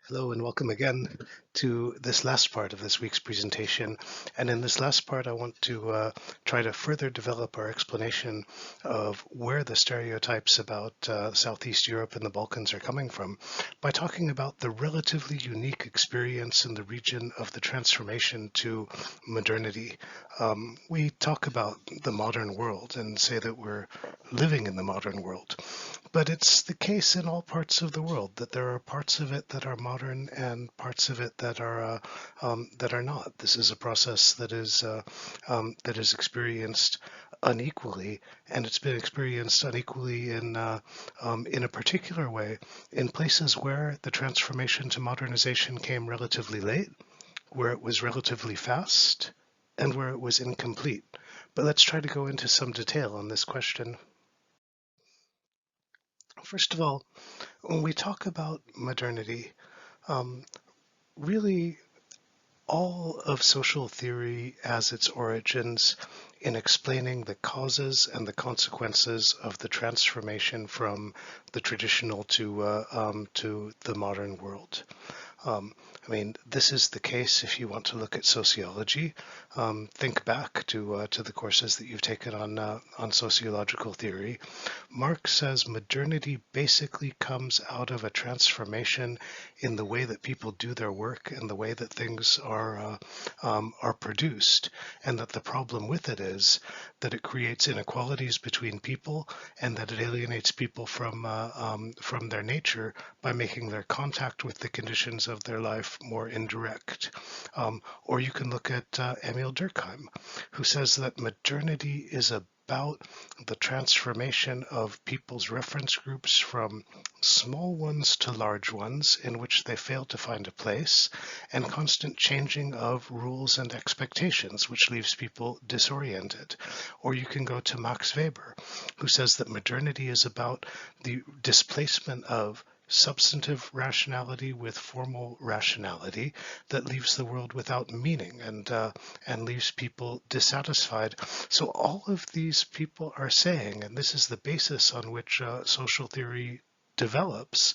Hello and welcome again to this last part of this week's presentation. And in this last part, I want to try to further develop our explanation of where the stereotypes about Southeast Europe and the Balkans are coming from by talking about the relatively unique experience in the region of the transformation to modernity. We talk about the modern world and say that we're living in the modern world. But it's the case in all parts of the world that there are parts of it that are modern and parts of it that are not. This is a process that is experienced unequally, and it's been experienced unequally in a particular way in places where the transformation to modernization came relatively late, where it was relatively fast, and where it was incomplete. But let's try to go into some detail on this question. First of all, when we talk about modernity, um, really all of social theory has its origins in explaining the causes and the consequences of the transformation from the traditional to the modern world. Um, this is the case if you want to look at sociology. Think back to the courses that you've taken on sociological theory. Marx says modernity basically comes out of a transformation in the way that people do their work and the way that things are produced, and that the problem with it is that it creates inequalities between people and that it alienates people from their nature by making their contact with the conditions of their life more indirect. Or you can look at Emil Durkheim, who says that modernity is about the transformation of people's reference groups from small ones to large ones in which they fail to find a place, and constant changing of rules and expectations, which leaves people disoriented. Or you can go to Max Weber, who says that modernity is about the displacement of substantive rationality with formal rationality that leaves the world without meaning and leaves people dissatisfied. So all of these people are saying, and this is the basis on which social theory develops,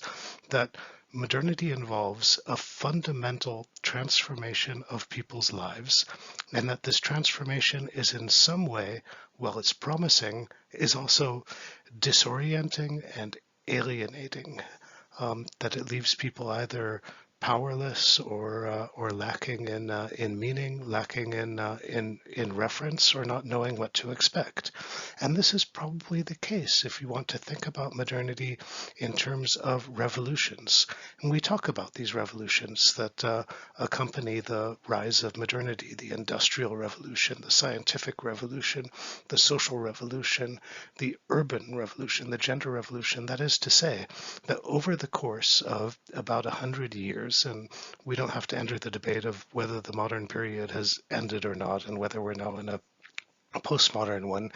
that modernity involves a fundamental transformation of people's lives, and that this transformation is in some way, while it's promising, is also disorienting and alienating, that it leaves people either powerless or lacking in meaning, lacking in reference, or not knowing what to expect. And this is probably the case if you want to think about modernity in terms of revolutions. And we talk about these revolutions that accompany the rise of modernity: the Industrial Revolution, the Scientific Revolution, the Social Revolution, the Urban Revolution, the Gender Revolution. That is to say, that over the course of about 100 years, and we don't have to enter the debate of whether the modern period has ended or not, and whether we're now in a postmodern one,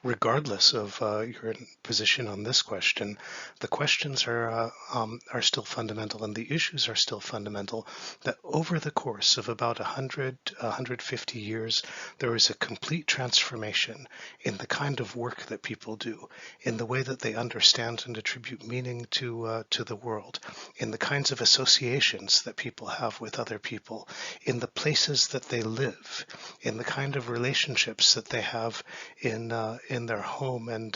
regardless of your position on this question, the questions are still fundamental and the issues are still fundamental. That over the course of about 100, 150 years, there is a complete transformation in the kind of work that people do, in the way that they understand and attribute meaning to the world, in the kinds of associations that people have with other people, in the places that they live, in the kind of relationships that they have in their home and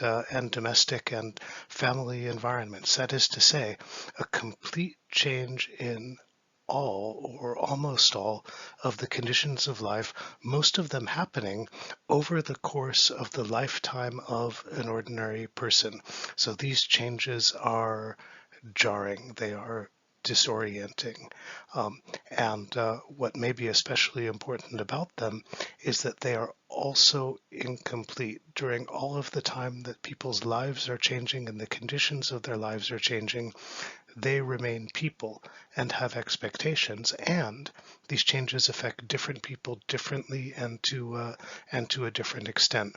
domestic and family environments. That is to say, a complete change in all or almost all of the conditions of life, most of them happening over the course of the lifetime of an ordinary person. So these changes are jarring, they are disorienting. And what may be especially important about them is that they are also incomplete. During all of the time that people's lives are changing and the conditions of their lives are changing, they remain people and have expectations, and these changes affect different people differently and to a different extent.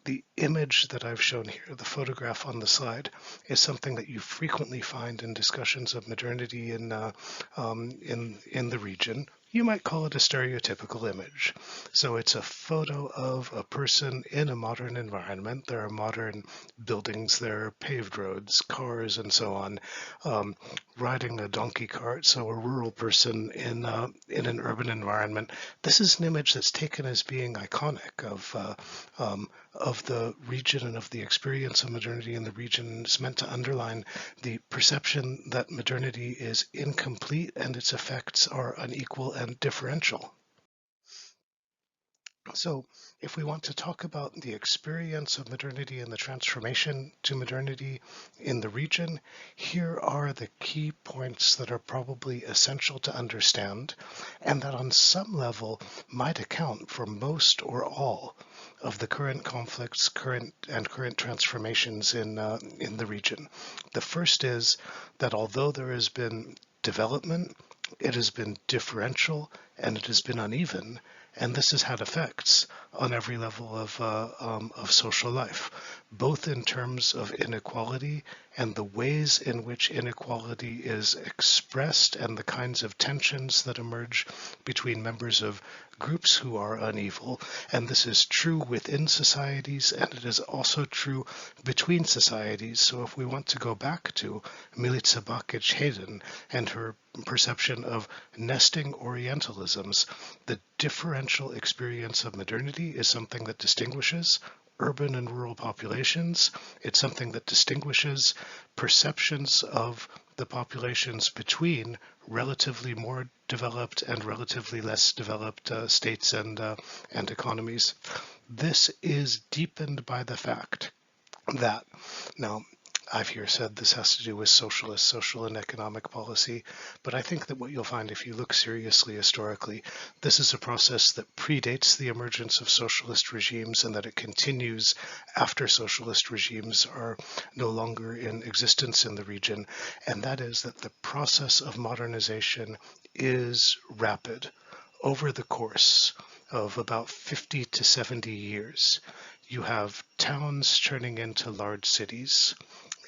The image that I've shown here, the photograph on the slide, is something that you frequently find in discussions of modernity in the region. You might call it a stereotypical image. So it's a photo of a person in a modern environment. There are modern buildings, there are paved roads, cars, and so on, um, riding a donkey cart, so a rural person in an urban environment. This is an image that's taken as being iconic of the region and of the experience of modernity in the region. It's meant to underline the perception that modernity is incomplete and its effects are unequal and differential. So, if we want to talk about the experience of modernity and the transformation to modernity in the region, here are the key points that are probably essential to understand, and that on some level might account for most or all of the current conflicts, current transformations in the region. The first is that although there has been development, it has been differential and it has been uneven, and this has had effects on every level of social life, both in terms of inequality and the ways in which inequality is expressed and the kinds of tensions that emerge between members of groups who are unequal. And this is true within societies, and it is also true between societies. So if we want to go back to Milica Bakic-Hayden and her perception of nesting Orientalisms, the differential experience of modernity is something that distinguishes urban and rural populations. It's something that distinguishes perceptions of the populations between relatively more developed and relatively less developed states and economies. This is deepened by the fact that now I've here said this has to do with social and economic policy, but I think that what you'll find if you look seriously historically, this is a process that predates the emergence of socialist regimes and that it continues after socialist regimes are no longer in existence in the region, and that is that the process of modernization is rapid. Over the course of about 50 to 70 years, you have towns turning into large cities,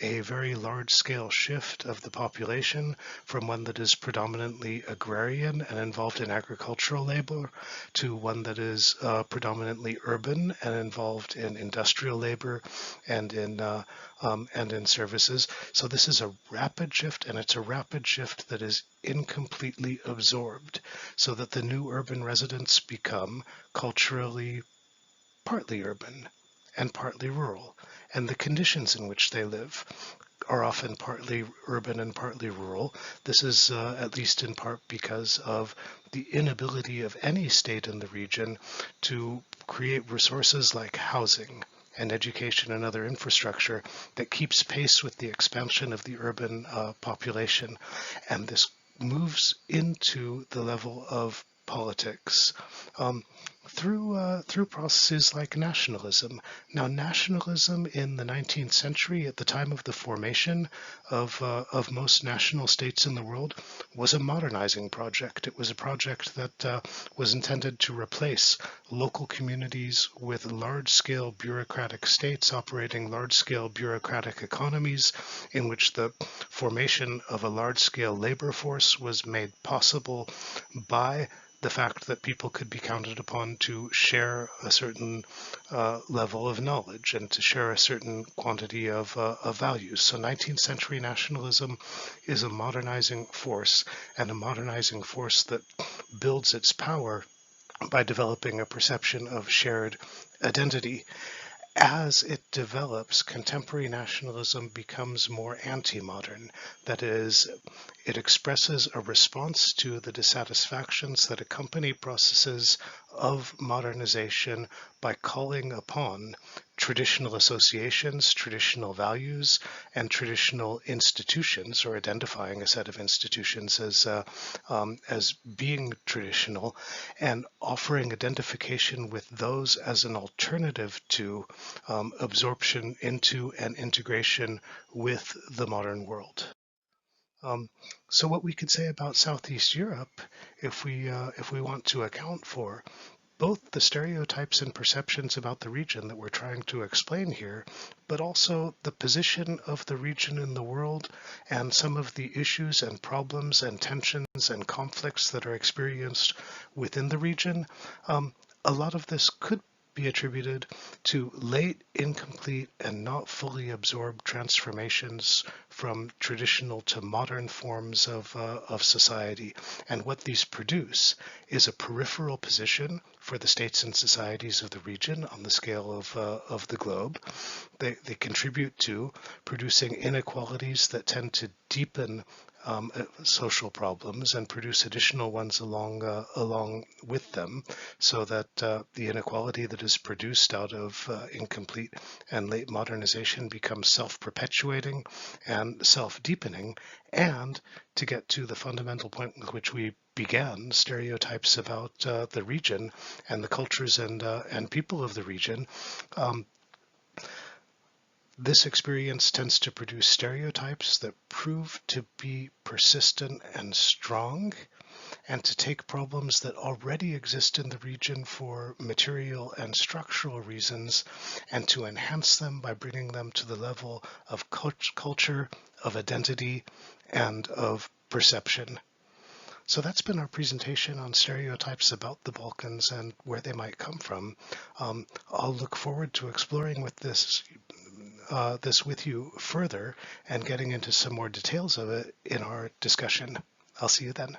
a very large-scale shift of the population from one that is predominantly agrarian and involved in agricultural labor to one that is predominantly urban and involved in industrial labor and in services. So this is a rapid shift, and it's a rapid shift that is incompletely absorbed, so that the new urban residents become culturally partly urban and partly rural, and the conditions in which they live are often partly urban and partly rural. This is at least in part because of the inability of any state in the region to create resources like housing and education and other infrastructure that keeps pace with the expansion of the urban population. And this moves into the level of politics through processes like nationalism. Now, nationalism in the 19th century, at the time of the formation of most national states in the world, was a modernizing project. It was a project that was intended to replace local communities with large-scale bureaucratic states operating large-scale bureaucratic economies, in which the formation of a large-scale labor force was made possible by the fact that people could be counted upon to share a certain level of knowledge and to share a certain quantity of values. So 19th century nationalism is a modernizing force, and a modernizing force that builds its power by developing a perception of shared identity. As it develops, contemporary nationalism becomes more anti-modern. That is, it expresses a response to the dissatisfactions that accompany processes of modernization by calling upon traditional associations, traditional values, and traditional institutions, or identifying a set of institutions as being traditional, and offering identification with those as an alternative to absorption into and integration with the modern world. So what we could say about Southeast Europe, if we want to account for both the stereotypes and perceptions about the region that we're trying to explain here, but also the position of the region in the world and some of the issues and problems and tensions and conflicts that are experienced within the region, a lot of this could be attributed to late, incomplete, and not fully absorbed transformations from traditional to modern forms of society. And what these produce is a peripheral position for the states and societies of the region on the scale of the globe. They contribute to producing inequalities that tend to deepen social problems and produce additional ones along with them, so that the inequality that is produced out of incomplete and late modernization becomes self-perpetuating and self-deepening. And to get to the fundamental point with which we began, stereotypes about the region and the cultures and people of the region. This experience tends to produce stereotypes that prove to be persistent and strong, and to take problems that already exist in the region for material and structural reasons, and to enhance them by bringing them to the level of culture, of identity, and of perception. So that's been our presentation on stereotypes about the Balkans and where they might come from. I'll look forward to exploring with this with you further and getting into some more details of it in our discussion. I'll see you then.